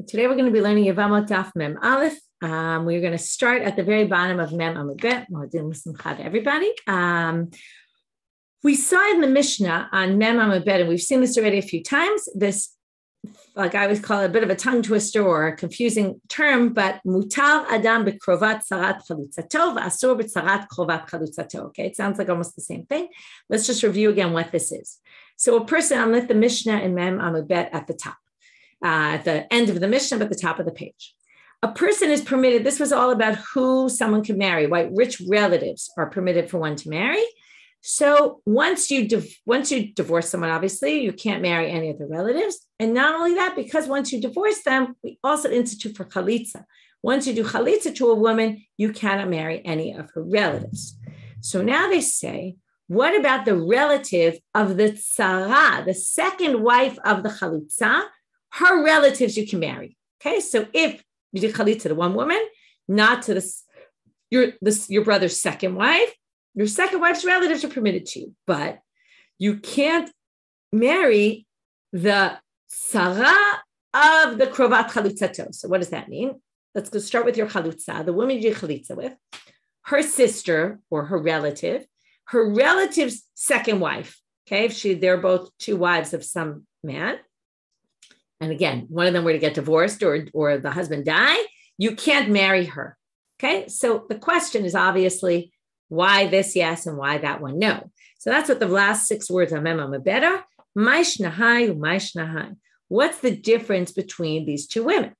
Today we're going to be learning Yevamot Daf Mem Aleph. We're going to start at the very bottom of Mem Amud Bet. Everybody. We saw in the Mishnah on Mem Amud Bet, and we've seen this already a few times, this, like I always call it, a bit of a tongue twister or a confusing term, but mutar adam bekrovat sarat chalutzato v'asur b'tzarat krovat chalutzato. Okay, it sounds like almost the same thing. Let's just review again what this is. So a person, I'm with the Mishnah in Mem Amud Bet at the top. At the end of the Mishnah, but the top of the page. A person is permitted, this was all about who someone can marry, right? Rich relatives are permitted for one to marry. So once you divorce someone, obviously, you can't marry any of the relatives. And not only that, because once you divorce them, we also institute for chalitza. Once you do chalitza to a woman, you cannot marry any of her relatives. So now they say, what about the relative of the tzara, the second wife of the chalitza? Her relatives you can marry. Okay, so if you did chalitza to one woman, not to your brother's second wife, your second wife's relatives are permitted to you, but you can't marry the tzara of the krovat chalutzato. So what does that mean? Let's go start with your chalutza, the woman you did chalitza with, her sister or her relative's second wife. Okay, if they're both two wives of some man. And again, one of them were to get divorced or the husband die, you can't marry her. Okay, so the question is obviously why this yes and why that one no. So that's what the last 6 words of Mem Amud Bet are. Maishnahai u'maishnahai. What's the difference between these two women?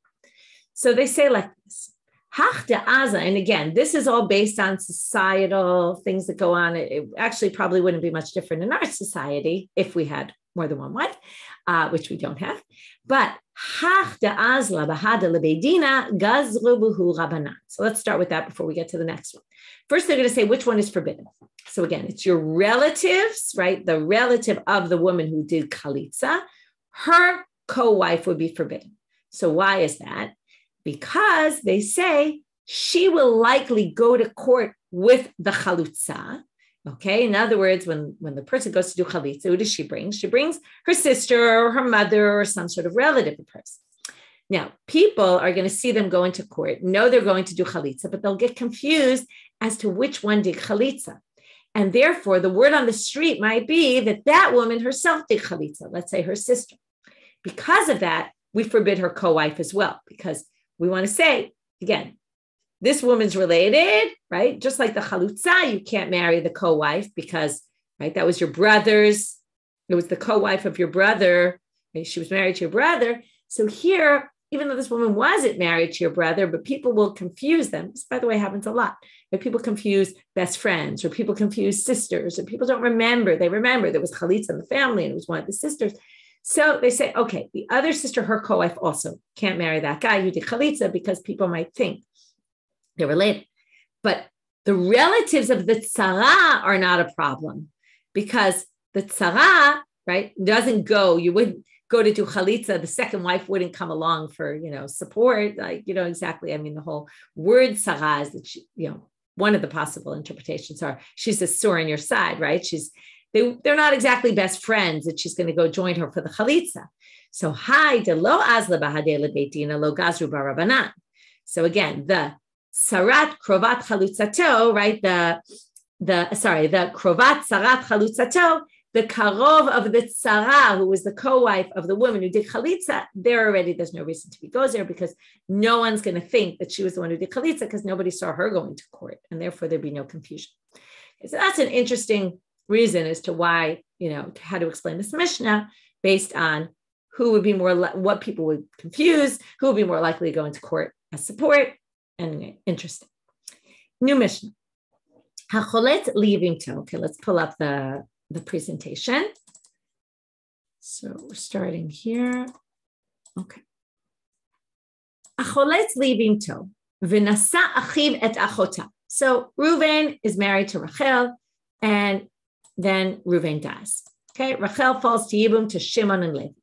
So they say like this. And again, this is all based on societal things that go on. It actually probably wouldn't be much different in our society if we had more than one wife, which we don't have. But so let's start with that before we get to the next one. First, they're going to say which one is forbidden. So again, it's your relatives, right? The relative of the woman who did chalitza, her co-wife would be forbidden. So why is that? Because they say she will likely go to court with the chalutza. Okay, in other words, when the person goes to do chalitza, who does she bring? She brings her sister or her mother or some sort of relative person. Now, people are going to see them go into court, know they're going to do chalitza, but they'll get confused as to which one did chalitza. And therefore, the word on the street might be that woman herself did chalitza, let's say her sister. Because of that, we forbid her co-wife as well, because we want to say, again, this woman's related, right? Just like the chalutza, you can't marry the co-wife because, right, that was your brother's. It was the co-wife of your brother. Right? She was married to your brother. So here, even though this woman wasn't married to your brother, but people will confuse them. This, by the way, happens a lot. But people confuse best friends, or people confuse sisters, or people don't remember. They remember there was chalitza in the family and it was one of the sisters. So they say, okay, the other sister, her co-wife also can't marry that guy who did chalitza because people might think they're related. But the relatives of the tzara are not a problem because the tzara, right, doesn't go, you wouldn't go to do chalitza, the second wife wouldn't come along for, support, exactly. I mean, the whole word tzara is that she, one of the possible interpretations are she's a sore on your side, right? They're not exactly best friends that she's going to go join her for the chalitza. So hi de lo azla bahadei lebeitina lo gazru barabanan. So again, the sarat krovat chalutzato, right? The krovat sarat chalutzato, the karov of the tzara, who was the co-wife of the woman who did chalitza, there's no reason to be goes there because no one's going to think that she was the one who did chalitza because nobody saw her going to court, and therefore there'd be no confusion. So that's an interesting reason as to why, how to explain this Mishnah based on who would be what people would confuse, who would be more likely to go into court as support. Anyway, interesting. New Mishnah. Okay, let's pull up the presentation. So we're starting here. Okay. So Reuven is married to Rachel, and then Reuven dies. Okay, Rachel falls to Yibum to Shimon and Levi.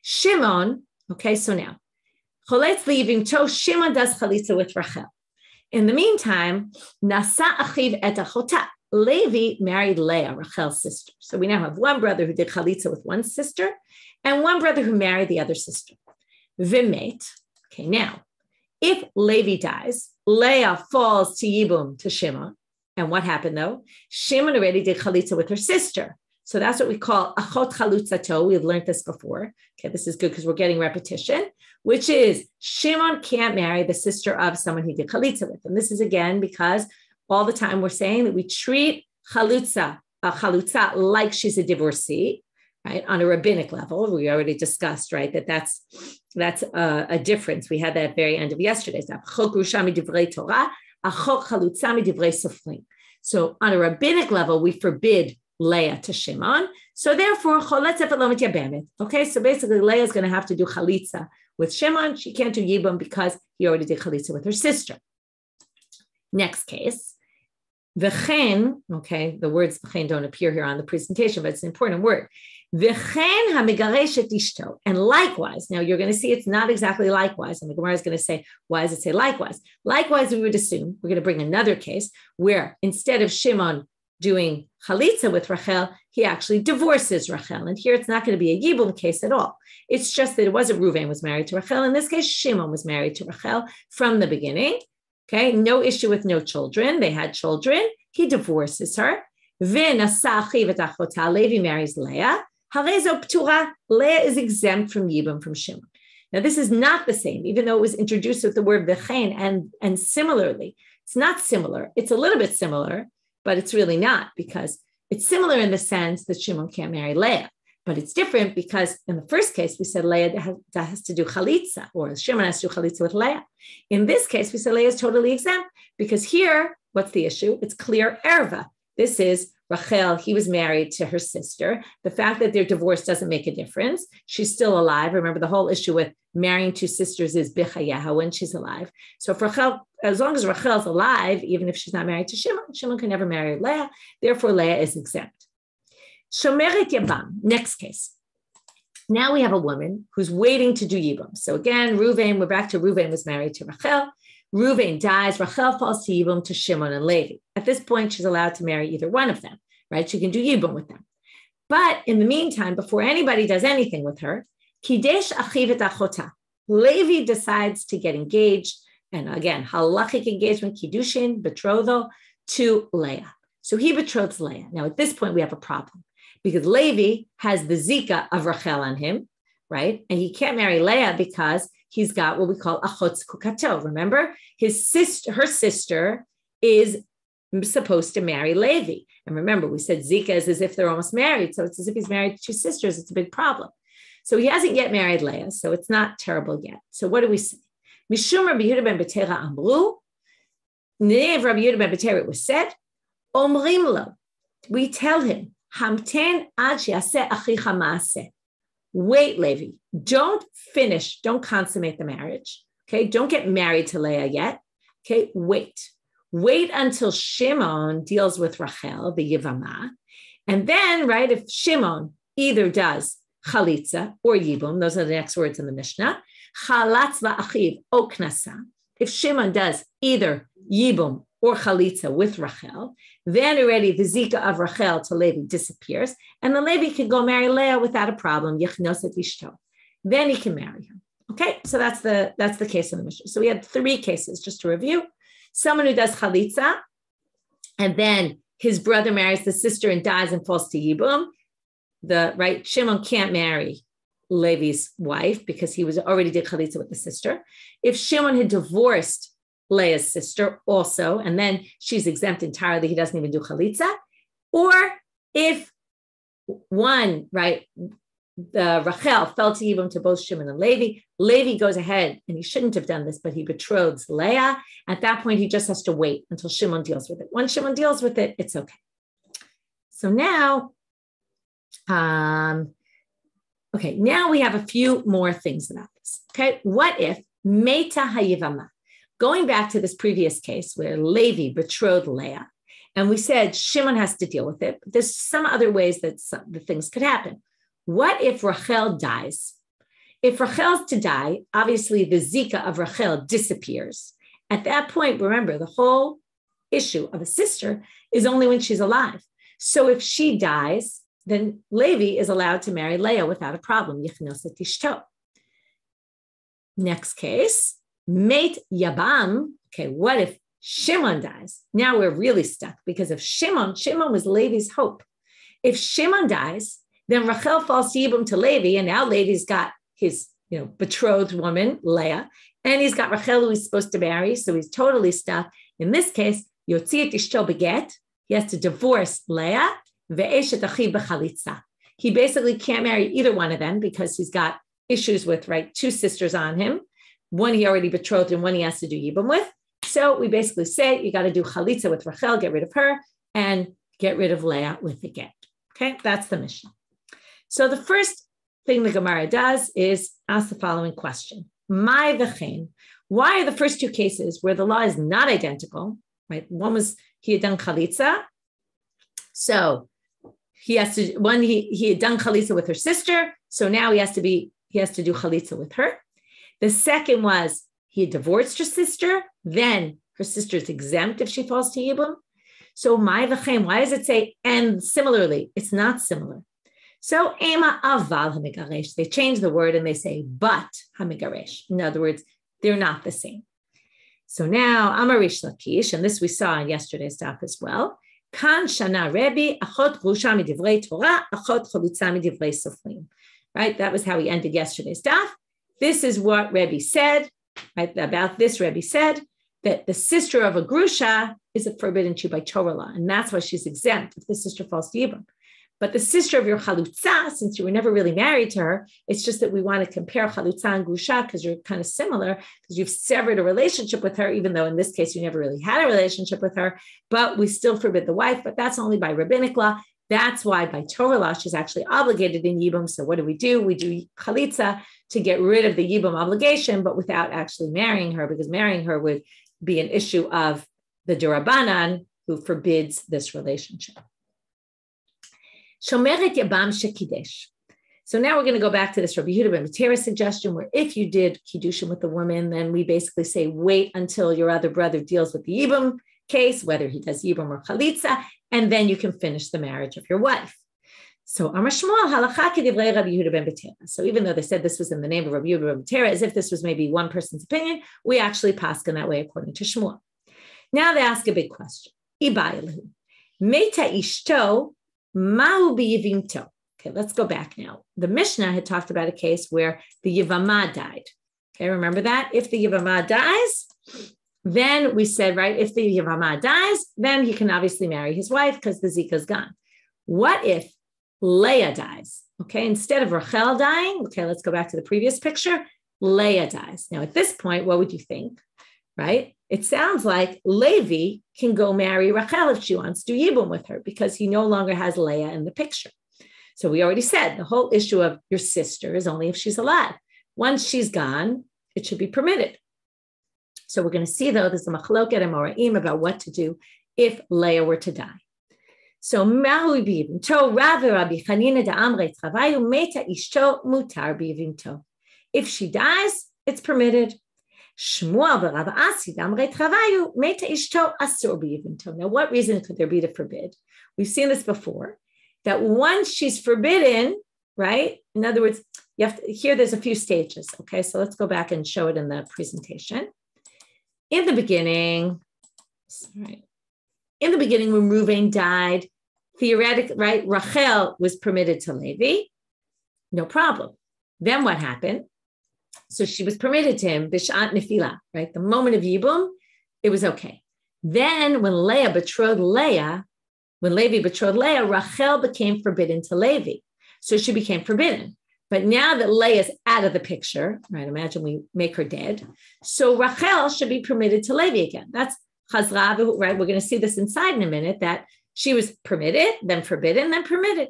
Shimon, okay, so now, Choletz leaving to Shimon does chalitza with Rachel. In the meantime, Nasa achiv et achota. Levi married Leah, Rachel's sister. So we now have one brother who did chalitza with one sister and one brother who married the other sister. V'met. Okay, now, if Levi dies, Leah falls to Yibum, to Shimon. And what happened though? Shimon already did chalitza with her sister. So that's what we call achot chalutzato. We've learned this before. Okay, this is good because we're getting repetition, which is Shimon can't marry the sister of someone he did chalitza with. And this is again because all the time we're saying that we treat chalutza like she's a divorcee, right? On a rabbinic level, we already discussed, right, that's a difference. We had that at the very end of yesterday's daf. Chok grusha midivrei Torah, achok chalutza midivrei sofrim. So on a rabbinic level, we forbid Leah to Shimon. So therefore, okay, so basically Leah is going to have to do chalitza with Shimon. She can't do Yibum because he already did chalitza with her sister. Next case. V'chen, okay, the words v'chen don't appear here on the presentation, but it's an important word. V'chen hamigareshet ishto. And likewise, now you're going to see it's not exactly likewise, and the Gemara is going to say, why does it say likewise? Likewise, we would assume, we're going to bring another case where instead of Shimon doing chalitza with Rachel, he actually divorces Rachel. And here it's not going to be a Yibum case at all. It's just that it wasn't Reuven was married to Rachel. In this case, Shimon was married to Rachel from the beginning. Okay, no issue with no children. They had children. He divorces her. Levi marries Leah. Leah is exempt from Yibum from Shimon. Now, this is not the same, even though it was introduced with the word v'chein, and similarly. It's not similar. It's a little bit similar, but it's really not, because it's similar in the sense that Shimon can't marry Leah. But it's different because in the first case, we said Leah has to do chalitza, or Shimon has to do chalitza with Leah. In this case, we said Leah is totally exempt because here, what's the issue? It's clear erva. This is Rachel. He was married to her sister. The fact that they're divorced doesn't make a difference. She's still alive. Remember, the whole issue with marrying two sisters is bichayaha, when she's alive. So if Rachel, as long as Rachel's alive, even if she's not married to Shimon, Shimon can never marry Leah. Therefore, Leah is exempt. Shomeret Yabam, next case. Now we have a woman who's waiting to do Yibum. So again, Reuven, we're back to Reuven was married to Rachel. Reuven dies. Rachel falls to Yibum to Shimon and Levi. At this point, she's allowed to marry either one of them, right? She can do Yibum with them. But in the meantime, before anybody does anything with her, Kidesh achiv et achota. Levi decides to get engaged. And again, halachic engagement, Kiddushin, betrothal to Leah. So he betroths Leah. Now, at this point, we have a problem, because Levi has the zika of Rachel on him, right? And he can't marry Leah because he's got what we call achotz kukato. Remember, her sister is supposed to marry Levi. And remember, we said zika is as if they're almost married. So it's as if he's married to two sisters. It's a big problem. So he hasn't yet married Leah. So it's not terrible yet. So what do we say? Mishum Rabbi Yehuda ben Betera amru. Ne'ev Rabbi Yehuda ben Betera, it was said, omrim lo. We tell him, Hamten ad she'aseh achicha ma'aseh. Wait, Levi, don't consummate the marriage. Okay, don't get married to Leah yet. Okay, wait until Shimon deals with Rachel, the Yevamot. And then, right, if Shimon either does chalitza or yibum, those are the next words in the Mishnah, chalatz va'achiv o knasa. If Shimon does either yibum or chalitza with Rachel, then already the zika of Rachel to Levi disappears, and the Levi can go marry Leah without a problem. Yechnoset ishto. Then he can marry her. Okay, so that's the case in the Mishnah. So we had 3 cases, just to review. Someone who does chalitza, and then his brother marries the sister and dies and falls to yibum. Shimon can't marry Levi's wife because he already did chalitza with the sister. If Shimon had divorced Leah's sister also, and then she's exempt entirely, he doesn't even do chalitza. Or if one, the Rachel fell to Yibum to both Shimon and Levi goes ahead, and he shouldn't have done this, but he betroths Leah. At that point, he just has to wait until Shimon deals with it. Once Shimon deals with it, it's okay. So now, now we have a few more things about this. Okay, what if Meta Hayivama? Going back to this previous case where Levi betrothed Leah, and we said Shimon has to deal with it, but there's some other ways that the things could happen. What if Rachel dies? If Rachel's to die, obviously the zika of Rachel disappears. At that point, remember, the whole issue of a sister is only when she's alive. So if she dies, then Levi is allowed to marry Leah without a problem. Yechnoset ishto. Next case, Mate Yabam. Okay, what if Shimon dies? Now we're really stuck because if Shimon was Levi's hope. If Shimon dies, then Rachel falls to Yibum to Levi, and now Levi's got his betrothed woman, Leah, and he's got Rachel who he's supposed to marry, so he's totally stuck. In this case, Yotzi Ishto beget, he has to divorce Leah, ve'eshet achi b'chalitza. He basically can't marry either one of them because he's got issues with, two sisters on him. One he already betrothed and one he has to do Yibum with. So we basically say you got to do chalitza with Rachel, get rid of her, and get rid of Leah with the get. Okay, that's the Mishnah. So the first thing the Gemara does is ask the following question. My v'chein. Why are the first two cases where the law is not identical, right? One was he had done chalitza. So he has to, one, he had done chalitza with her sister. So now he has to do chalitza with her. The second was he had divorced her sister. Then her sister is exempt if she falls to Yibum. So my v'chein, why does it say, and similarly? It's not similar. So ema aval hamigaresh, they change the word and they say but hamigaresh. In other words, they're not the same. So now Amarish Lakish, and this we saw in yesterday's daf as well. Kan shana Rebbe achot grusha midivrei Torah, achot chalutza midivrei sofrim. Right, that was how he ended yesterday's daf. This is what Rebbe said. Right, about this Rebbe said that the sister of a grusha is a forbidden to by Torah law, and that's why she's exempt if the sister falls to Yibum. But the sister of your chalutza, since you were never really married to her, it's just that we want to compare chalutza and grusha because you're kind of similar because you've severed a relationship with her, even though in this case you never really had a relationship with her, but we still forbid the wife, but that's only by rabbinic law. That's why by Torah law, she's actually obligated in Yibum. So what do? We do chalitza to get rid of the Yibum obligation, but without actually marrying her, because marrying her would be an issue of the Durabanan who forbids this relationship. Shomeret Yabam Shekidesh. So now we're going to go back to this Rabbi Yehuda ben Matera suggestion where if you did Kiddushin with the woman, then we basically say wait until your other brother deals with the Yibum case, whether he does Yibum or Chalitza, and then you can finish the marriage of your wife. So Amar Shmuel halacha kedivrei Rabbi Yehuda ben Matera. So even though they said this was in the name of Rabbi Yehuda ben Matera, as if this was maybe one person's opinion, we actually paskin that way according to Shmuel. Now they ask a big question. Ibayelu. Meta ishto ma'u b'yivimto. Okay, let's go back now. The Mishnah had talked about a case where the Yevamot died. Okay, remember that? If the Yevamot dies, then we said, right, if the Yevamot dies, then he can obviously marry his wife because the Zika is gone. What if Leah dies? Okay, instead of Rachel dying, okay, let's go back to the previous picture. Leah dies. Now, at this point, what would you think, right? It sounds like Levi can go marry Rachel if she wants to do Yibum with her because he no longer has Leah in the picture. So we already said the whole issue of your sister is only if she's alive. Once she's gone, it should be permitted. So we're going to see, though, there's a machloket and moraim about what to do if Leah were to die. So Mahu b'yivimto, Rav Rabbi Chanina da'amrei travayu meta ishto mutar b'yivimto. If she dies, it's permitted. Shmuel v'Rav Asi da'amrei travayu meta ishto asur b'yivimto. Now, what reason could there be to forbid? We've seen this before, that once she's forbidden, right? In other words, you have to, here there's a few stages, okay? So let's go back and show it in the presentation. In the beginning, when Reuven died, theoretically, right, Rachel was permitted to Levi, no problem. Then what happened? So she was permitted to him, B'shat Nefila, right? The moment of Yibum, it was okay. Then when Levi betrothed Leah, Rachel became forbidden to Levi. So she became forbidden. But now that Leah's out of the picture, right? Imagine we make her dead. So Rachel should be permitted to Levi again. That's Chazra, right? We're going to see this inside in a minute, that she was permitted, then forbidden, then permitted.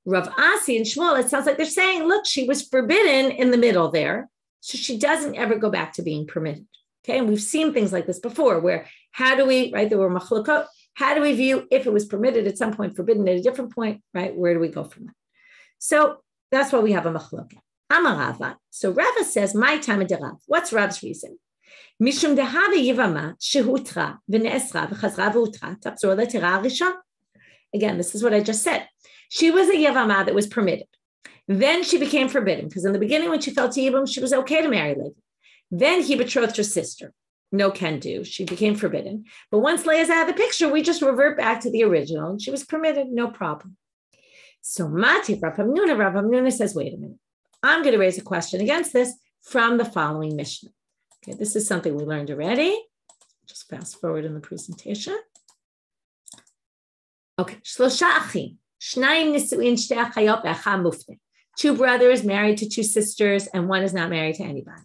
Rav Asi and Shmuel, it sounds like they're saying, look, she was forbidden in the middle there. So she doesn't ever go back to being permitted. Okay. And we've seen things like this before where how do we, right? There were machlokot. How do we view if it was permitted at some point, forbidden at a different point, right? Where do we go from that? So that's why we have a machloket. Amarava. So Rava says, my time of Rav. What's Rav's reason? Mishum dehava yivama shehutra v'ne'esra v'chazra v'utra tapzor letira rishon. Again, this is what I just said. She was a yivama that was permitted. Then she became forbidden because in the beginning when she fell to Yibum, she was okay to marry Levi. Then he betrothed her sister. No can do. She became forbidden. But once Leah's out of the picture, we just revert back to the original. And she was permitted, no problem. So Mati Rav Hamnuna says, wait a minute. I'm going to raise a question against this from the following Mishnah. Okay, this is something we learned already. Just fast forward in the presentation. Okay, two brothers married to two sisters, and one is not married to anybody.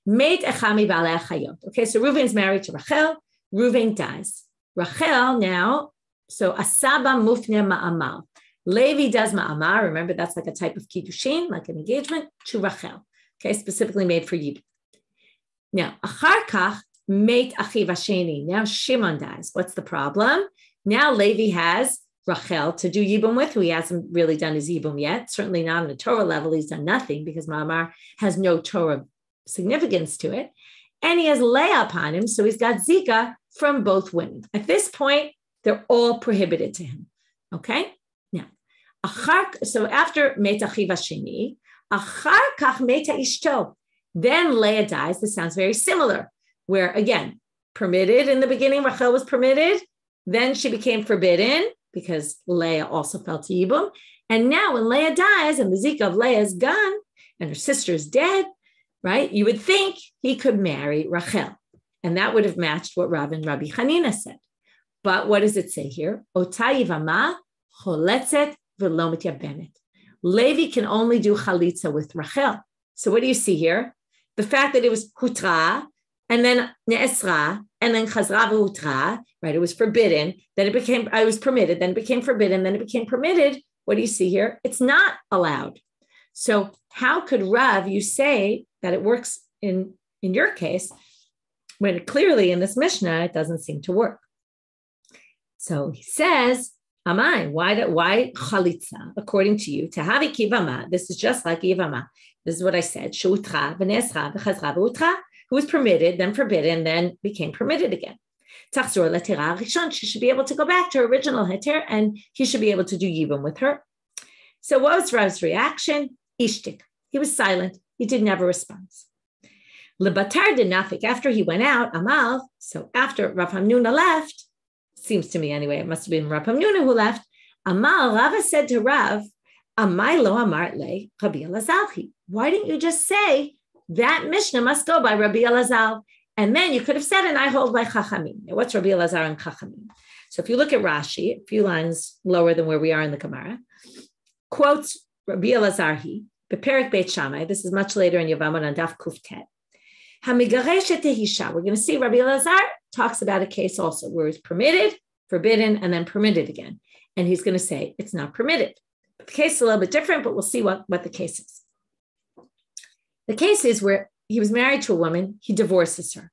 Okay, so Reuven's married to Rachel. Reuven dies. Rachel now, so Asaba Mufne Ma'amal. Levi does Ma'amar. Remember, that's like a type of kiddushin, like an engagement, to Rachel. Okay, specifically made for Yibum. Now, Achar Kach Meit Achiv Hasheni. Now Shimon dies. What's the problem? Now Levi has Rachel to do Yibum with, who he hasn't really done his Yibum yet. Certainly not on a Torah level. He's done nothing because Ma'amar has no Torah significance to it. And he has Leah upon him, so he's got Zika from both women. At this point, they're all prohibited to him. Okay? Now, so after Meit Achiv Hasheni, Achar Kach Meta Ishto. Then Leah dies. This sounds very similar, where again, permitted in the beginning, Rachel was permitted. Then she became forbidden because Leah also fell to Yibum. And now when Leah dies and the Zika of Leah is gone and her sister is dead, right? You would think he could marry Rachel. And that would have matched what Rav and Rabbi Hanina said. But what does it say here? Ota Yevama choletzet v'lo mityabenet. Levi can only do chalitza with Rachel. So what do you see here? The fact that it was hutra, and then ne'esra, and then chazra v'hutra, right? It was forbidden, then it became, I was permitted, then it became forbidden, then it became permitted. What do you see here? It's not allowed. So how could Rav, you say that it works in your case, when clearly in this Mishnah, it doesn't seem to work? So he says, Amai, why chalitza, according to you, tahavi kivama, this is just like Yevamot. This is what I said, shutra, v'nesra, v'chazra, v'utra, who was permitted, then forbidden, then became permitted again. Tachzor l'tira rishon, she should be able to go back to her original heter, and he should be able to do yibum with her. So what was Rav's reaction? Ishtik. He was silent. He didn't have a response. Lebatar de nafik, after he went out, Amal, so after Rav Hamnuna left, seems to me anyway, it must have been Rav Hamnuna who left, Amal, Rava said to Rav, Amai lo amart le Rabbi Elazar. Why didn't you just say that Mishnah must go by Rabbi Elazar? And then you could have said, and I hold by Chachamim. Now, what's Rabbi Elazar and Chachamim? So if you look at Rashi, a few lines lower than where we are in the Gemara, quotes Rabbi Elazar, Beperek Beit Shammai, this is much later in Yevamot on Daf Kuftet. Hamigareshet tehisha. We're going to see Rabbi Elazar talks about a case also where it's permitted, forbidden, and then permitted again. And he's going to say it's not permitted. But the case is a little bit different, but we'll see what the case is. The case is where he was married to a woman, he divorces her.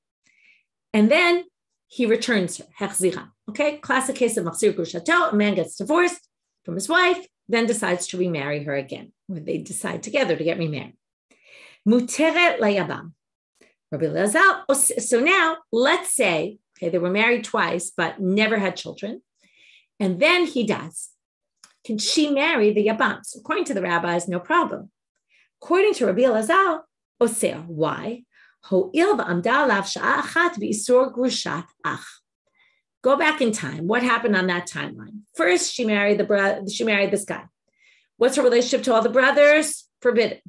And then he returns her, hechzira. Okay, classic case of machzir grushato, a man gets divorced from his wife, then decides to remarry her again, or they decide together to get remarried. Muteret layabam. Rabbi Elazar. So now, let's say, okay, they were married twice, but never had children. And then he dies. Can she marry the Yabam? So according to the rabbis, no problem. According to Rabbi Elazar, oseh. Why? Go back in time. What happened on that timeline? First, she married this guy. What's her relationship to all the brothers? Forbidden.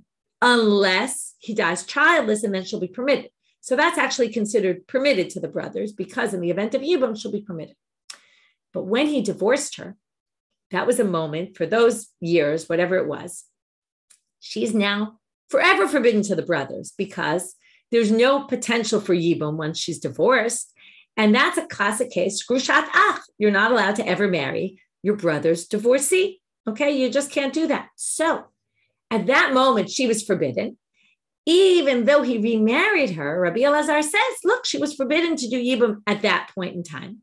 Unless he dies childless, and then she'll be permitted. So that's actually considered permitted to the brothers, because in the event of Yibum, she'll be permitted. But when he divorced her, that was a moment for those years, whatever it was, she's now forever forbidden to the brothers, because there's no potential for Yibum once she's divorced. And that's a classic case, grushat ach. You're not allowed to ever marry your brother's divorcee. Okay, you just can't do that. So at that moment, she was forbidden. Even though he remarried her, Rabbi Elazar says, look, she was forbidden to do Yibum at that point in time.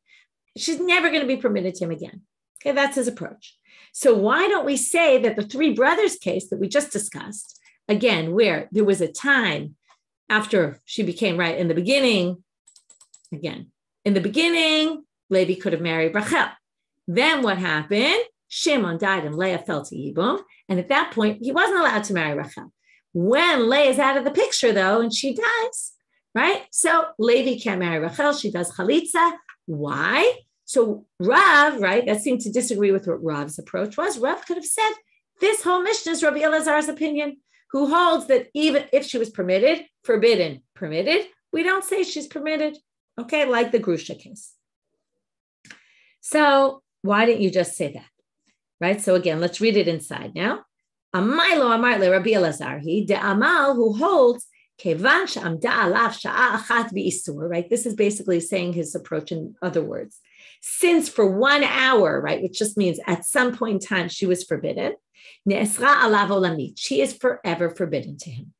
She's never going to be permitted to him again. Okay, that's his approach. So why don't we say that the three brothers case that we just discussed, again, where there was a time after she became right in the beginning, again, in the beginning, Levi could have married Rachel. Then what happened? Shimon died and Leah fell to Yibum. And at that point, he wasn't allowed to marry Rachel. When Leah is out of the picture, though, and she dies, right? So Levi can't marry Rachel. She does chalitza. Why? So Rav, right, that seemed to disagree with what Rav's approach was. Rav could have said, this whole Mishnah is Rabbi Elazar's opinion, who holds that even if she was permitted, forbidden, permitted, we don't say she's permitted, okay, like the Grusha case. So why didn't you just say that, right? So again, let's read it inside now. Amaylo Amarle Rabbi Elazar, he de Amal, who holds kevan she'amda alav sha'a achat bi'isur, right? This is basically saying his approach in other words. Since for 1 hour, right, which just means at some point in time she was forbidden, ne'esra alav olamit, she is forever forbidden to him.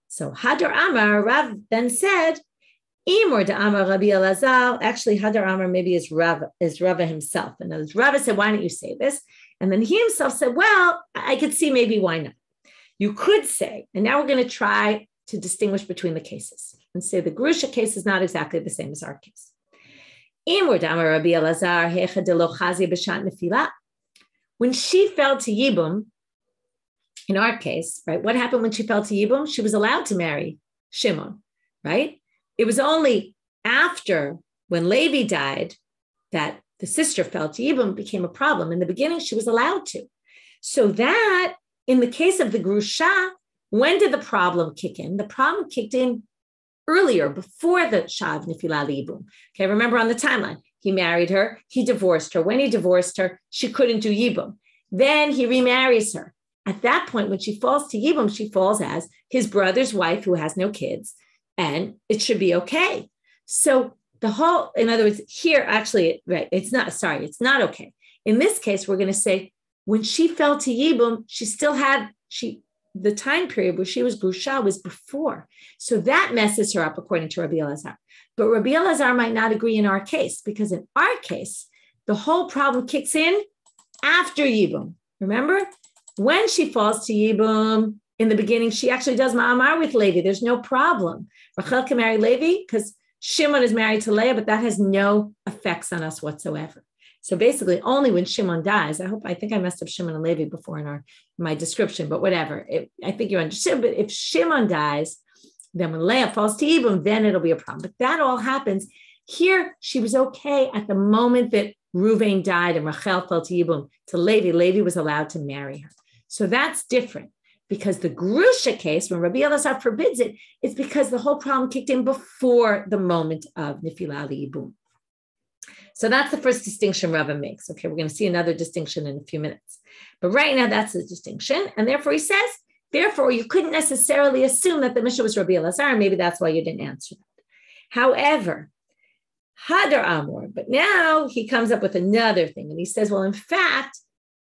So Hadar Amar, Rav then said, Imor de Amar Rabbi Elazar, actually Hadar Amar maybe is Rava himself. And as Rava said, why don't you say this? And then he himself said, well, I could see maybe why not. You could say, and now we're going to try to distinguish between the cases and say the Grusha case is not exactly the same as our case. Imor de Amar Rabbi Elazar, hecha de lo chazi b'shat nefilah. When she fell to Yibum, in our case, right, what happened when she fell to Yibum? She was allowed to marry Shimon, right? It was only after when Levi died that the sister fell to Yibum became a problem. In the beginning, she was allowed to. So that, in the case of the Grusha, when did the problem kick in? The problem kicked in earlier, before the Shav Nefilah Yibum. Okay, remember on the timeline, he married her, he divorced her. When he divorced her, she couldn't do Yibum. Then he remarries her. At that point, when she falls to Yibum, she falls as his brother's wife who has no kids, and it should be okay. So the whole, in other words, here, actually, right, it's not okay. In this case, we're going to say, when she fell to Yibum, she still had, the time period where she was Grusha was before. So that messes her up according to Rabbi Elazar. But Rabbi Elazar might not agree in our case, because in our case, the whole problem kicks in after Yibum. Remember? When she falls to Yibum, in the beginning, she actually does ma'amar with Levi. There's no problem. Rachel can marry Levi because Shimon is married to Leah, but that has no effects on us whatsoever. So basically, only when Shimon dies, I think I messed up Shimon and Levi before in my description, but whatever. I think you understood. But if Shimon dies, then when Leah falls to Yibum, then it'll be a problem. But that all happens. Here, she was okay at the moment that Reuven died and Rachel fell to Yibum to Levi. Levi was allowed to marry her. So that's different, because the Grusha case, when Rabbi Elazar forbids it, it's because the whole problem kicked in before the moment of Nefilah Yibum. So that's the first distinction Rava makes. Okay, we're going to see another distinction in a few minutes. But right now, that's the distinction. And therefore, he says, therefore, you couldn't necessarily assume that the Mishnah was Rabbi Elazar, and maybe that's why you didn't answer that. However, Hadar Amor, but now he comes up with another thing. And he says, well, in fact,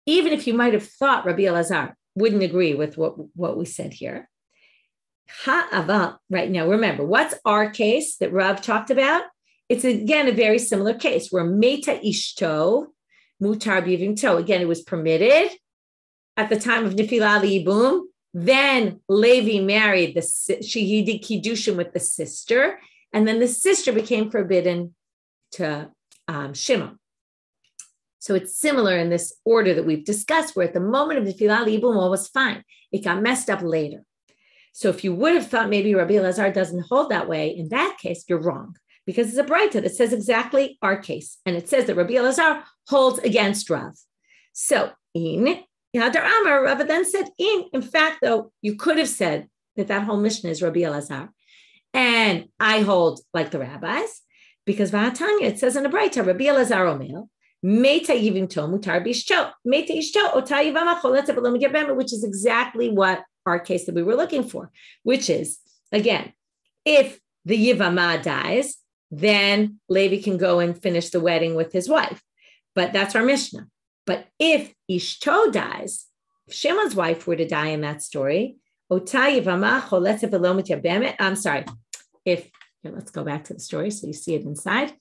even if you might have thought Rabbi Elazar wouldn't agree with what we said here, Ha'aval, right now, remember, what's our case that Rav talked about? It's, again, a very similar case where Meta Ishto, Mutar B'Yivim To. Again, it was permitted at the time of Nefilah Yibum. Then Levi married he did Kiddushin with the sister, and then the sister became forbidden to Shimon. So it's similar in this order that we've discussed, where at the moment of Nefilah Yibum, all was fine. It got messed up later. So if you would have thought maybe Rabbi Elazar doesn't hold that way, in that case, you're wrong. Because it's a Braita that says exactly our case. And it says that Rabbi Elazar holds against Rav. So, in Hadar Amar, Rav then said, in fact, though, you could have said that whole Mishnah is Rabbi Elazar. And I hold like the rabbis, because Vahatanya, it says in the Braita, Rabbi Elazar Omer, Meta Yivim To, Mutar Bishto, Meta Ishto, Ota Yivamach, Let's Velom Gebem, which is exactly what our case that we were looking for, which is, again, if the Yevamot dies, then Levi can go and finish the wedding with his wife. But that's our Mishnah. But if Ishto dies, if Shimon's wife were to die in that story, I'm sorry, let's go back to the story so you see it inside.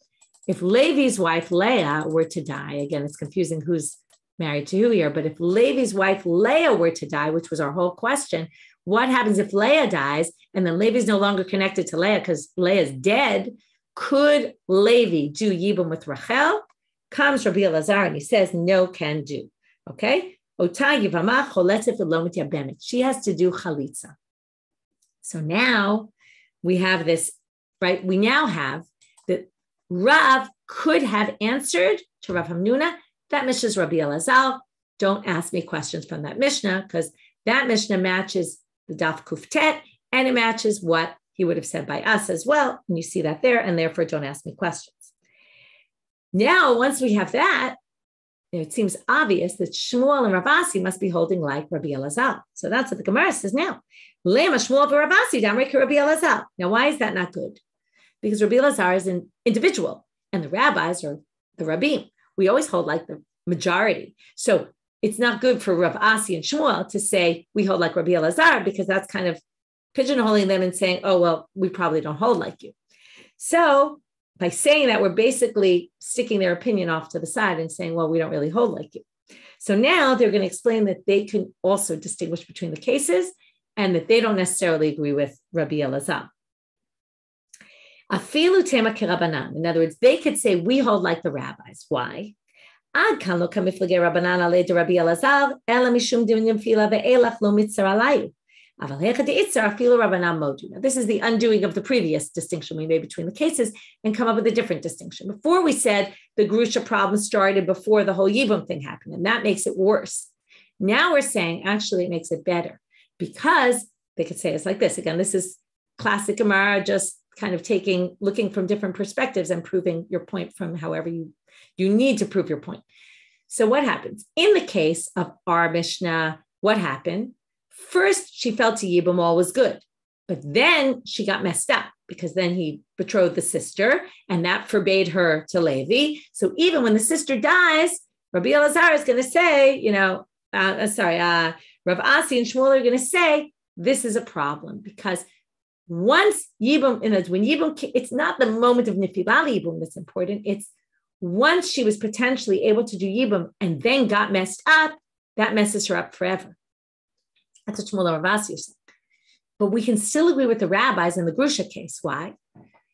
If Levi's wife Leah were to die, again, it's confusing who's married to who here, but if Levi's wife Leah were to die, which was our whole question, what happens if Leah dies and then Levi's no longer connected to Leah because Leah's dead? Could Levi do Yibum with Rachel? Comes Rabbi Elazar and he says, no, can do. Okay? She has to do chalitza. So now we have this, right? We now have that Rav could have answered to Rav Hamnuna, that Mishnah is Rabbi Elazar. Don't ask me questions from that Mishnah, because that Mishnah matches the Daf Kuftet, and it matches what he would have said by us as well. And you see that there, and therefore don't ask me questions. Now, once we have that, it seems obvious that Shmuel and Rav Asi must be holding like Rabbi Elazar. So that's what the Gemara says now. Lema Shmuel v'Rav Asi damrei Rabbi Elazar. Now, why is that not good? Because Rabbi Elazar is an individual, and the rabbis are the rabbim. We always hold like the majority. So it's not good for Rav Asi and Shmuel to say we hold like Rabbi Elazar, because that's kind of pigeonholing them and saying, oh, well, we probably don't hold like you. So by saying that, we're basically sticking their opinion off to the side and saying, well, we don't really hold like you. So now they're going to explain that they can also distinguish between the cases and that they don't necessarily agree with Rabbi Elazar. Afilu tema kerabanan. In other words, they could say we hold like the rabbis. Why? Ad kan lo kamiflage Rabbanan ale de Rabbi Elazar ela mishum dinim fila ve'elach lo mitzar alayu. Now, this is the undoing of the previous distinction we made between the cases and come up with a different distinction. Before we said the Grusha problem started before the whole Yibum thing happened, and that makes it worse. Now we're saying actually it makes it better, because they could say it's like this. Again, this is classic Gemara, just kind of looking from different perspectives and proving your point from however you need to prove your point. So what happens? In the case of our Mishnah, what happened? First, she felt to Yibum all was good, but then she got messed up because then he betrothed the sister, and that forbade her to Levi. So even when the sister dies, Rabbi Elazar is going to say, Rav Asi and Shmuel are going to say, this is a problem, because once Yibum, when Yibum, it's not the moment of Nifilal Yibum that's important. It's once she was potentially able to do Yibum and then got messed up, that messes her up forever. That's what Shmuel and Rav Asi said. But we can still agree with the rabbis in the Grusha case. Why?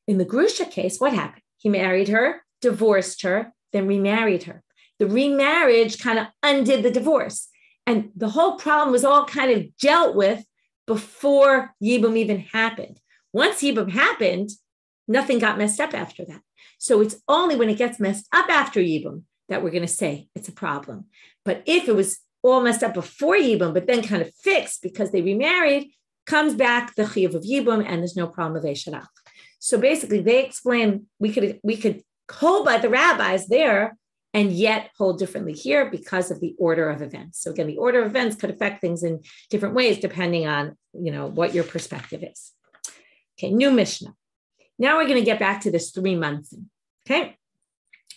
In the Grusha case, what happened? He married her, divorced her, then remarried her. The remarriage kind of undid the divorce. And the whole problem was all kind of dealt with before Yibum even happened. Once Yibum happened, nothing got messed up after that. So it's only when it gets messed up after Yibum that we're going to say it's a problem. But if it was all messed up before Yibum, but then kind of fixed because they remarried, comes back the chiyuv of Yibum, and there's no problem of Esharach. So basically, they explain we could hold by the rabbis there and yet hold differently here because of the order of events. So again, the order of events could affect things in different ways depending on what your perspective is. Okay, new Mishnah. Now we're going to get back to this 3 months. Okay.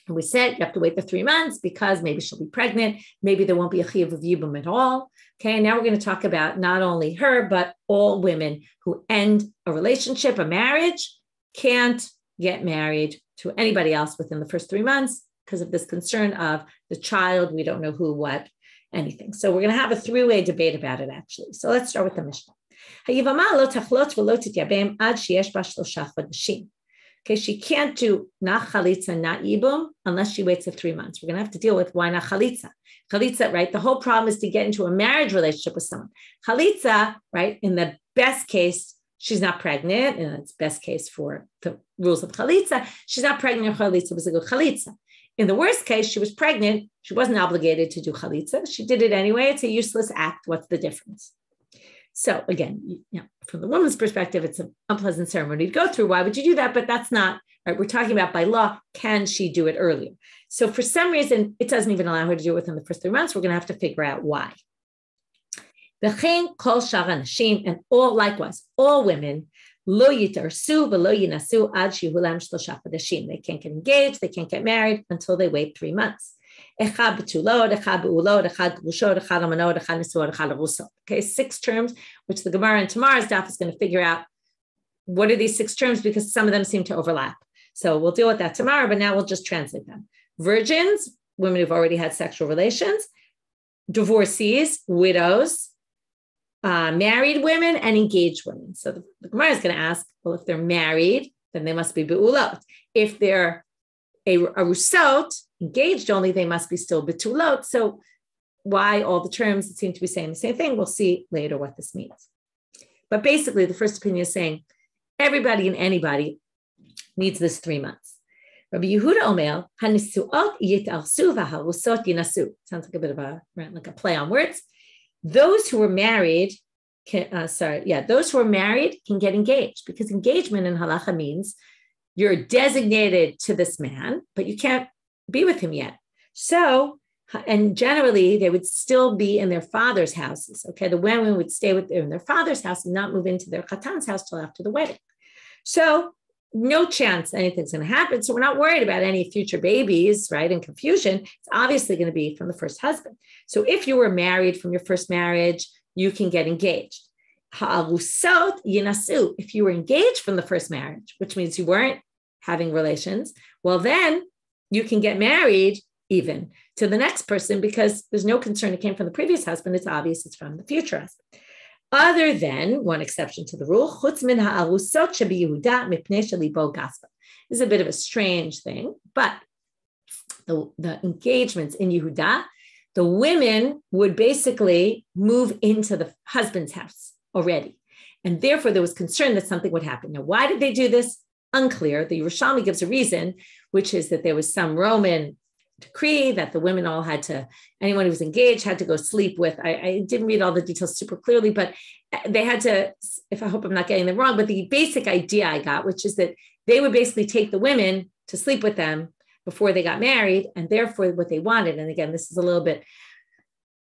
And we said you have to wait the 3 months because maybe she'll be pregnant. Maybe there won't be a chiyuv of Yibum at all. Okay, and now we're going to talk about not only her, but all women who end a relationship, a marriage, can't get married to anybody else within the first 3 months because of this concern of the child. We don't know who, what, anything. So we're going to have a 3-way debate about it, actually. So let's start with the Mishnah. Okay, she can't do not chalitza, not yibum, unless she waits 3 months. We're going to have to deal with why not chalitza. Chalitza, right? The whole problem is to get into a marriage relationship with someone. Chalitza, right? In the best case, she's not pregnant, and it's best case for the rules of chalitza. She's not pregnant. Chalitza was a good chalitza. In the worst case, she was pregnant. She wasn't obligated to do chalitza. She did it anyway. It's a useless act. What's the difference? So again, from the woman's perspective, it's an unpleasant ceremony to go through. Why would you do that? But that's not, right? We're talking about by law, can she do it earlier? So for some reason, it doesn't even allow her to do it within the first 3 months. We're going to have to figure out why. And all likewise, all women, they can't get engaged, they can't get married until they wait 3 months. Okay, 6 terms, which the Gemara in tomorrow's daf is going to figure out what are these 6 terms, because some of them seem to overlap. So we'll deal with that tomorrow, but now we'll just translate them. Virgins, women who've already had sexual relations, divorcees, widows, married women, and engaged women. So the Gemara is going to ask, well, if they're married, then they must be be'ulot. If they're a rusot, engaged only, they must be still betulot. So why all the terms that seem to be saying the same thing? We'll see later what this means. But basically, the first opinion is saying Everybody and anybody needs this 3 months. Rabbi Yehuda Omer, Hanisuot yitarsu v'harusot yinasu. Sounds like a bit of a play on words. Those who were married those who are married can get engaged, because engagement in halacha means you're designated to this man, but you can't be with him yet. So, and generally they would still be in their father's houses. Okay, the women would stay in their father's house and not move into their chatan's house till after the wedding. So no chance anything's going to happen. So we're not worried about any future babies, right? And confusion. It's obviously going to be from the first husband. So if you were married from your first marriage, you can get engaged. Ha'arusot yinasu. If you were engaged from the first marriage, which means you weren't having relations, well, then you can get married even to the next person, because there's no concern it came from the previous husband. It's obvious it's from the future husband. Other than one exception to the rule, chutz min ha'arusot shebiYehuda mipnei shelibo gaspa. This is a bit of a strange thing, but the engagements in Yehuda, the women would basically move into the husband's house already. And therefore there was concern that something would happen. Now, why did they do this? Unclear. The Yerushalmi gives a reason, which is that there was some Roman decree that the women all had to, anyone who was engaged had to go sleep with. I didn't read all the details super clearly, but they had to, I hope I'm not getting them wrong, but the basic idea I got, which is that they would basically take the women to sleep with them before they got married, and therefore what they wanted. And again, this is a little bit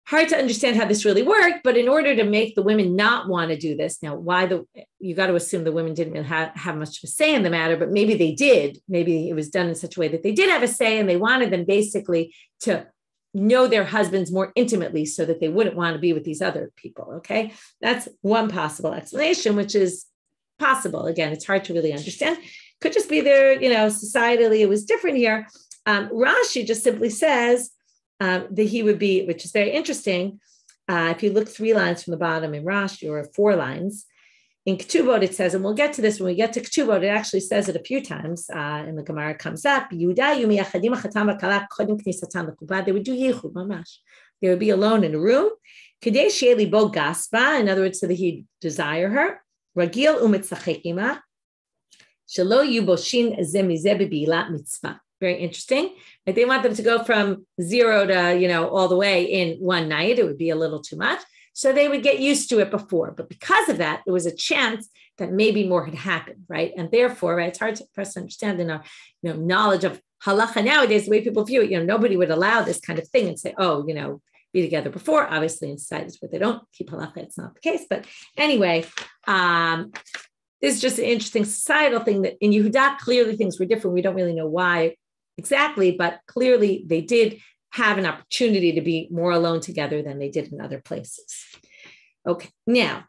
hard to understand how this really worked, but in order to make the women not want to do this, now you got to assume the women didn't really have much of a say in the matter, but maybe they did. Maybe it was done in such a way that they did have a say, and they wanted them basically to know their husbands more intimately so that they wouldn't want to be with these other people. Okay. That's one possible explanation, which is possible. Again, it's hard to really understand. Could just be there, societally, it was different here. Rashi just simply says, that he would be, which is very interesting. If you look 3 lines from the bottom in Rashi, or 4 lines, in Ketubot it says, and we'll get to this when we get to Ketubot, it actually says it a few times, in the Gemara comes up, they would do yichud mamash. They would be alone in a room. Kadei she'eli bo gaspa, in other words, so that he'd desire her. Ragil u'mitzachek ima, shelo yuboshin zemize b'bilat mitzvah. Very interesting. Like they want them to go from 0 to, all the way in one night. It would be a little too much. So they would get used to it before. But because of that, there was a chance that maybe more had happened, right? And therefore, right, it's hard for us to understand in our knowledge of halacha nowadays, the way people view it, nobody would allow this kind of thing and say, be together before. Obviously, in societies where they don't keep halacha, it's not the case. But anyway, this is just an interesting societal thing that in Yehuda, clearly things were different. We don't really know why exactly, but clearly they did have an opportunity to be more alone together than they did in other places. Okay, now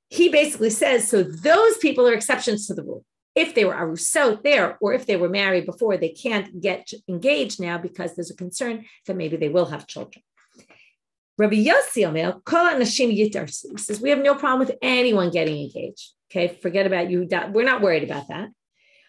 he basically says, so those people are exceptions to the rule. If they were arusot there, or if they were married before, they can't get engaged now because there's a concern that maybe they will have children. Rabbi Yossi Omer, kol hanashim yitarsu, says we have no problem with anyone getting engaged. Okay, forget about you. We're not worried about that.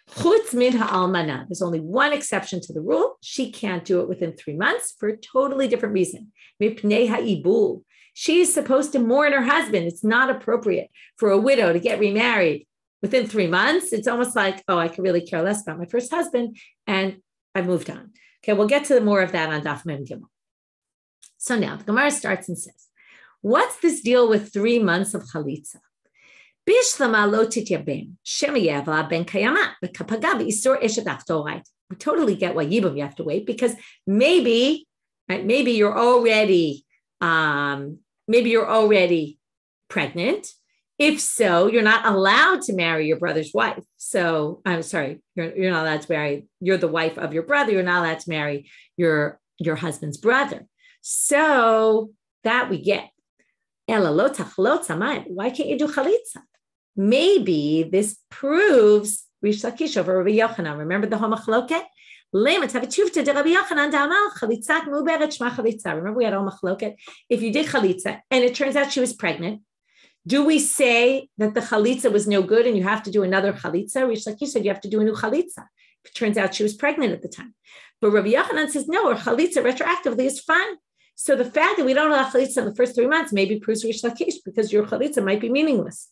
Chutz min ha'almana. There's only one exception to the rule. She can't do it within 3 months for a totally different reason. Mipnei ha'ibul. She's supposed to mourn her husband. It's not appropriate for a widow to get remarried within 3 months. It's almost like, I could really care less about my first husband, and I've moved on. Okay, we'll get to more of that on Daf Mem Gimel. So now the Gemara starts and says, what's this deal with 3 months of chalitza? We totally get why Yibam you have to wait, because maybe you're already pregnant. If so, you're not allowed to marry your brother's wife. So I'm sorry, you're not allowed to marry. You're the wife of your brother. You're not allowed to marry your husband's brother. So that we get. Why can't you do chalitza? Maybe this proves Rish Lakish over Rabbi Yochanan. Remember the homachloket? Remember we had homachloket? If you did chalitza and it turns out she was pregnant, do we say that the chalitza was no good and you have to do another chalitza? Rish Lakish said you have to do a new chalitza. It turns out she was pregnant at the time. But Rabbi Yochanan says no, or chalitza retroactively is fine. So the fact that we don't allow chalitza in the first 3 months maybe proves Rish Lakish, because your chalitza might be meaningless.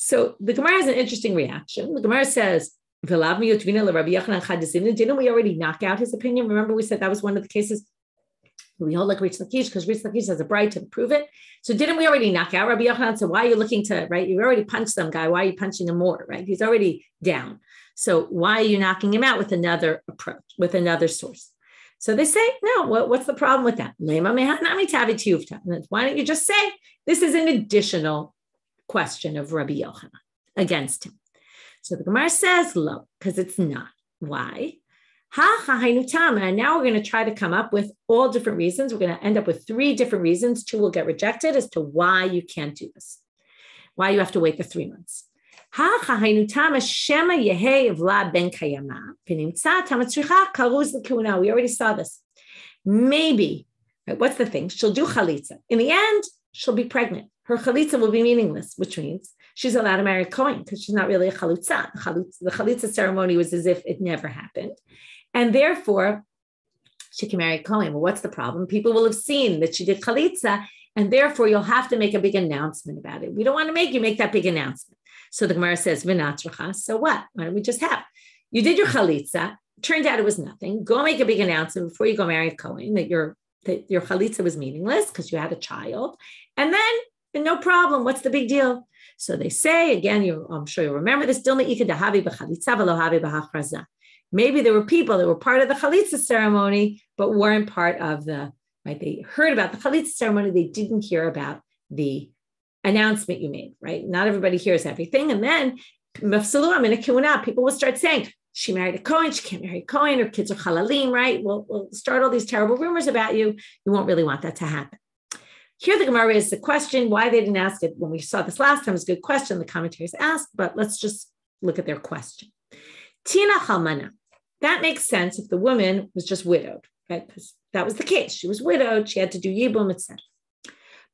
So the Gemara has an interesting reaction. The Gemara says, didn't we already knock out his opinion? Remember, we said that was one of the cases we hold like Rish Lakish because Rish Lakish has a bright to prove it. So didn't we already knock out Rabbi Yochanan? So why are you looking to, right? You already punched some guy. Why are you punching him more, right? He's already down. So why are you knocking him out with another approach, with another source? So they say, no, what's the problem with that? Why don't you just say, this is an additional question of Rabbi Yochanan against him? So the Gemara says, lo, because it's not. Why? And now we're going to try to come up with all different reasons. We're going to end up with 3 different reasons. 2 will get rejected as to why you can't do this, why you have to wait the 3 months. We already saw this. Maybe, right, what's the thing? She'll do chalitza. In the end, she'll be pregnant. Her chalitza will be meaningless, which means she's allowed to marry a Kohen because she's not really a chalitza. The chalitza ceremony was as if it never happened. And therefore, she can marry a Kohen. Well, what's the problem? People will have seen that she did chalitza, and therefore you'll have to make a big announcement about it. We don't want to make you make that big announcement. So the Gemara says, "V'natracha." So what? Why don't we just have? You did your chalitza. Turned out it was nothing. Go make a big announcement before you go marry a Kohen that your chalitza was meaningless because you had a child, and then no problem. What's the big deal? So they say again. I'm sure you remember this. Maybe there were people that were part of the chalitza ceremony, but weren't part of the, right? They heard about the chalitza ceremony. They didn't hear about the announcement you made, right? Not everybody hears everything. And then, people will start saying, she married a Kohen, she can't marry a Kohen, her kids are halalim, right? We'll start all these terrible rumors about you. You won't really want that to happen. Here the Gemara raises the question, why they didn't ask it when we saw this last time is a good question. The commentaries asked, but let's just look at their question. Tina Chalmana. That makes sense if the woman was just widowed, right? Because that was the case. She was widowed. She had to do yibum, etc.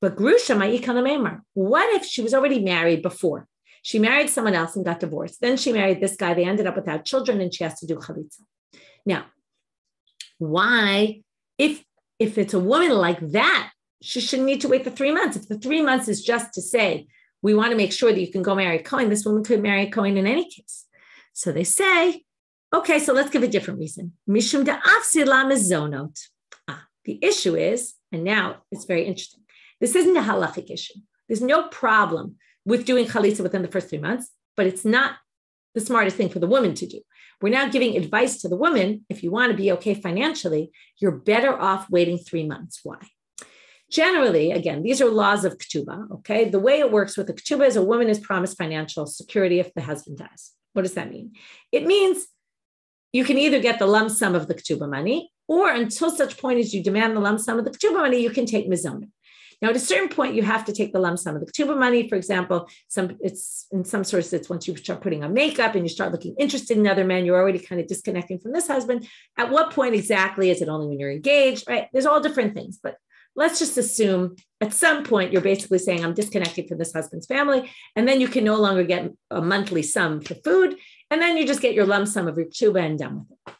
But grusha ma'ikana meimar. What if she was already married before? She married someone else and got divorced. Then she married this guy. They ended up without children, and she has to do chalitza. Now, why, if it's a woman like that, she shouldn't need to wait the 3 months. If the 3 months is just to say, we want to make sure that you can go marry a Kohen, this woman could marry a Kohen in any case. So they say, okay, so let's give a different reason. Mishum da'afsila mezonot. The issue is, and now it's very interesting, this isn't a halachic issue. There's no problem with doing chalitza within the first 3 months, but it's not the smartest thing for the woman to do. We're now giving advice to the woman. If you want to be okay financially, you're better off waiting 3 months. Why? Generally, again, these are laws of ketubah, okay? The way it works with the ketubah is a woman is promised financial security if the husband dies. What does that mean? It means you can either get the lump sum of the ketubah money, or until such point as you demand the lump sum of the ketubah money, you can take mizonah. Now, at a certain point, you have to take the lump sum of the ketubah money. For example, it's in some sources, it's once you start putting on makeup and you start looking interested in other men, you're already kind of disconnecting from this husband. At what point exactly? Is it only when you're engaged, right? There's all different things, but let's just assume at some point you're basically saying, I'm disconnected from this husband's family, and then you can no longer get a monthly sum for food, and then you just get your lump sum of your ketubah and done with it.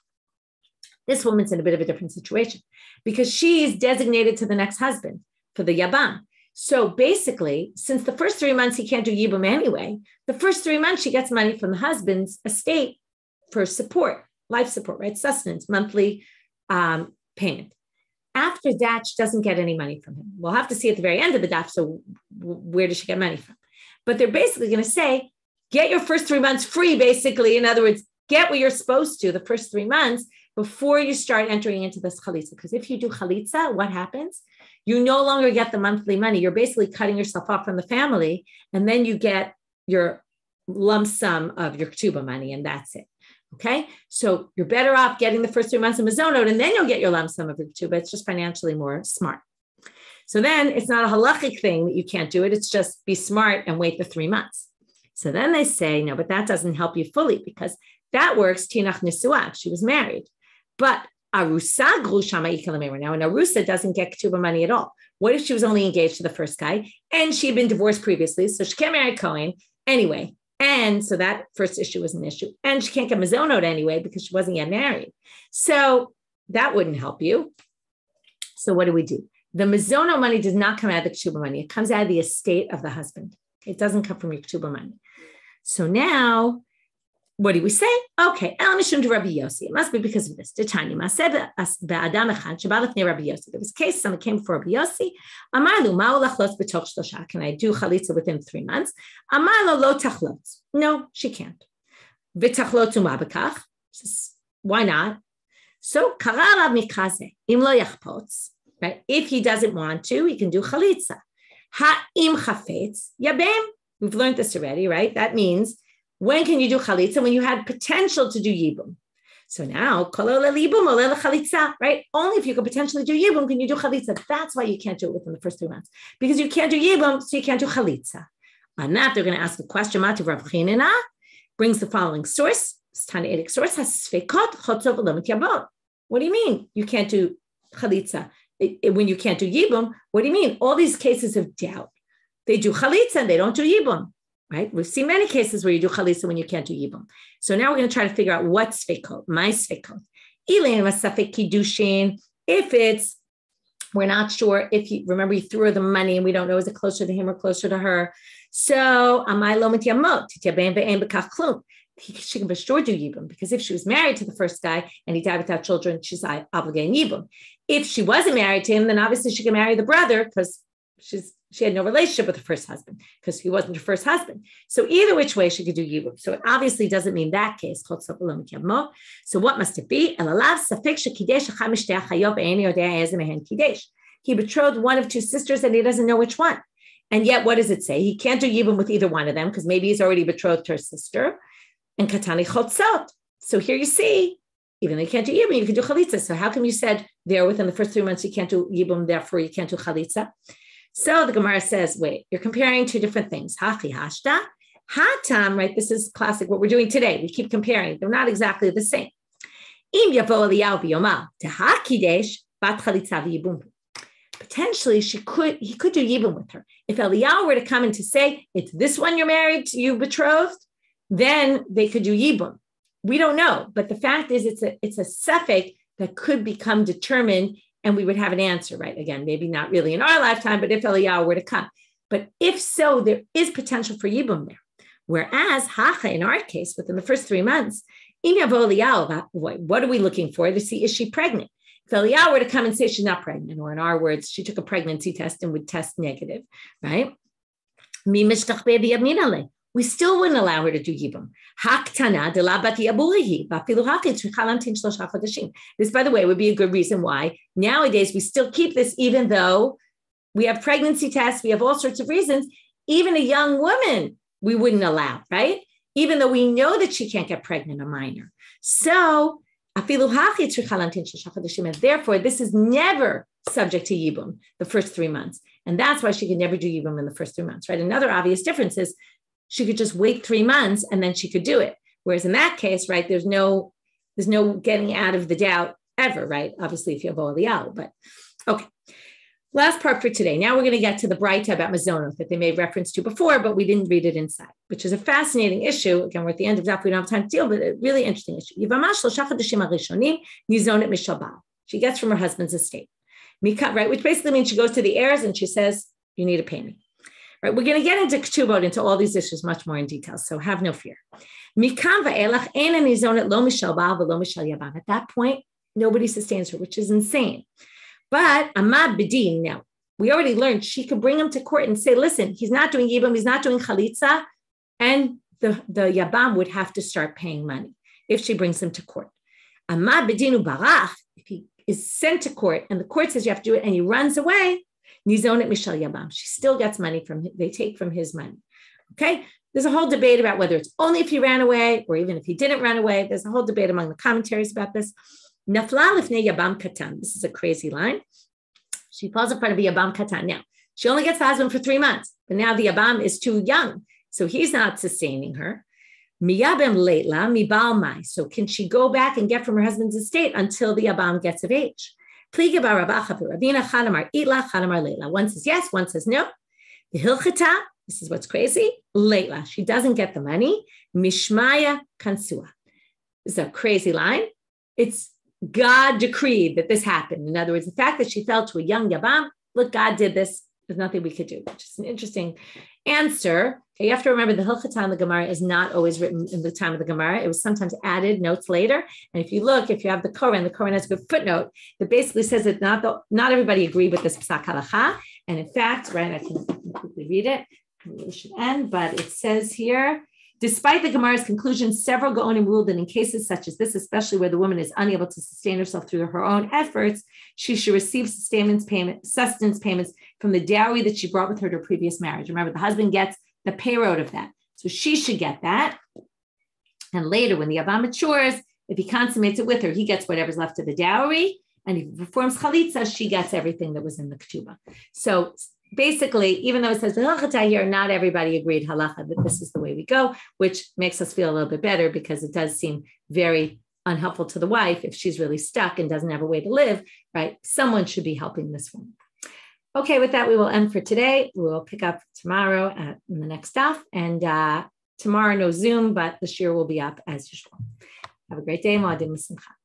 This woman's in a bit of a different situation because she's designated to the next husband for the Yabam. So basically, since the first 3 months he can't do Yibum anyway, the first 3 months she gets money from the husband's estate for support, life support, right? Sustenance, monthly payment. After that, she doesn't get any money from him. We'll have to see at the very end of the daf, so where does she get money from? But they're basically going to say, get your first 3 months free, basically. In other words, get what you're supposed to the first 3 months before you start entering into this chalitza. Because if you do chalitza, what happens? You no longer get the monthly money. You're basically cutting yourself off from the family, and then you get your lump sum of your ketubah money, and that's it. Okay, so you're better off getting the first 3 months of mizonot, and then you'll get your lump sum of your ketubah. It's just financially more smart. So then it's not a halachic thing that you can't do it. It's just be smart and wait the 3 months. So then they say, no, but that doesn't help you fully because that works tinach nisuah. She was married. But arusa grusha ma'ikalamemer. Now, an arusa doesn't get ketubah money at all. What if she was only engaged to the first guy and she had been divorced previously, so she can't marry a Kohen anyway? And so that first issue was an issue. And she can't get mizonot anyway because she wasn't yet married. So that wouldn't help you. So what do? The mizonot money does not come out of the ketubah money. It comes out of the estate of the husband. It doesn't come from your ketubah money. So now, what do we say? Okay, El Mishum to Rabbi Yossi. It must be because of this. Tanya, Maseh be'adam echad sheba lefnei Rabbi Yossi. There was a case, someone came for Rabbi Yossi. Amar lu ma'u lachlotz b'toch shlosha. Can I do chalitza within 3 months? Amar lo lo tachlotz. No, she can't. V'tachlotz u'ma b'kach. Why not? So kara alav mikazeh im lo yachpotz. Right? If he doesn't want to, he can do chalitza. Ha'im chafetz yabem. We've learned this already, right? That means, when can you do chalitza? When you had potential to do yibum. So now, right? Only if you could potentially do yibum can you do chalitza. That's why you can't do it within the first 3 months. Because you can't do yibum, so you can't do chalitza. On that, they're going to ask the question, Mati Rav Chinina brings the following source, this Tanaitic source, what do you mean you can't do chalitza when you can't do yibum? What do you mean? All these cases of doubt. They do chalitza and they don't do yibum. Right? We've seen many cases where you do chalitza when you can't do yibum. So now we're going to try to figure out what's sfeikot, my sfeikot. If it's, we're not sure if he, remember he threw her the money and we don't know, is it closer to him or closer to her? So, she can for sure do yibum, because if she was married to the first guy and he died without children, she's obligated yibum. If she wasn't married to him, then obviously she can marry the brother because she had no relationship with her first husband because he wasn't her first husband. So either which way she could do yibum. So it obviously doesn't mean that case. So what must it be? He betrothed one of 2 sisters and he doesn't know which one. And yet what does it say? He can't do yibum with either one of them because maybe he's already betrothed her sister. And katani chotzot. So here you see, even though you can't do yibum, you can do chalitza. So how come you said there within the first 3 months you can't do yibum, therefore you can't do chalitza? So the Gemara says, wait, you're comparing 2 different things. Hachi hashta, hatam, right? This is classic, what we're doing today. We keep comparing. They're not exactly the same. Im yavo Eliyahu b'yomah teha kidesh bat chalitza v'yibum. Potentially, he could do yibum with her. If Eliyahu were to come in to say, it's this one you're married to, you betrothed, then they could do yibum. We don't know. But the fact is, it's a suffix that could become determined and we would have an answer, right? Again, maybe not really in our lifetime, but if Eliyahu were to come. But if so, there is potential for yibum there. Whereas, hacha, in our case, within the first 3 months, what are we looking for? To see, is she pregnant? If Eliyahu were to come and say she's not pregnant, or in our words, she took a pregnancy test and would test negative, right? We still wouldn't allow her to do yibum. This, by the way, would be a good reason why nowadays we still keep this, even though we have pregnancy tests, we have all sorts of reasons. Even a young woman, we wouldn't allow, right? Even though we know that she can't get pregnant, a minor. So, and therefore, this is never subject to yibum the first 3 months. And that's why she could never do yibum in the first 3 months, right? Another obvious difference is she could just wait 3 months and then she could do it. Whereas in that case, right, there's no getting out of the doubt ever, right? Obviously, if you have Eliyahu, but okay. Last part for today. Now we're going to get to the Braita about Mazonot that they made reference to before, but we didn't read it inside, which is a fascinating issue. Again, we're at the end of Daf. We don't have time to deal with it. Really interesting issue. Yevamot shlosha chadashim harishonim nizonet mishal baal. She gets from her husband's estate, right? Which basically means she goes to the heirs and she says, "You need to pay me." Right? We're going to get into ketubot, into all these issues much more in detail. So have no fear. At that point, nobody sustains her, which is insane. But Amad Bedin, now, we already learned she could bring him to court and say, listen, he's not doing yibam, he's not doing chalitza, and the Yabam would have to start paying money if she brings him to court. Amad Bedinu Barach, if he is sent to court and the court says you have to do it and he runs away, Nizonet Michelle Yabam, she still gets money they take from his money. Okay? There's a whole debate about whether it's only if he ran away or even if he didn't run away. There's a whole debate among the commentaries about this. Nafla lifnei Yabam Katan. This is a crazy line. She falls in front of the Yabam Katan. Now, she only gets the husband for 3 months, but now the Yabam is too young, so he's not sustaining her. Miyabem leitla mibal mai. So can she go back and get from her husband's estate until the Yabam gets of age? One says yes, one says no. The hilchata, this is what's crazy, leitla. She doesn't get the money. Mishmaya kansua. This is a crazy line. It's God decreed that this happened. In other words, the fact that she fell to a young Yabam, look, God did this. There's nothing we could do, which is an interesting answer. You have to remember the Hilchata in the Gemara is not always written in the time of the Gemara. It was sometimes added notes later. And if you have the Koran, the Koran has a good footnote that basically says that not everybody agreed with this Psak Halacha. And in fact, right, I can quickly read it. I really should end, but it says here, despite the Gemara's conclusion, several Gaonim ruled that in cases such as this, especially where the woman is unable to sustain herself through her own efforts, she should receive sustenance payments from the dowry that she brought with her to her previous marriage. Remember, the husband gets the payroll of that. So she should get that. And later, when the Yavam matures, if he consummates it with her, he gets whatever's left of the dowry. And if he performs chalitza, she gets everything that was in the ketubah. So basically, even though it says the Hilchata here, not everybody agreed halacha that this is the way we go, which makes us feel a little bit better because it does seem very unhelpful to the wife if she's really stuck and doesn't have a way to live, right? Someone should be helping this woman. Okay, with that, we will end for today. We will pick up tomorrow in the next daf. And tomorrow, no Zoom, but the shiur will be up as usual. Have a great day. Mo'adim l'simcha.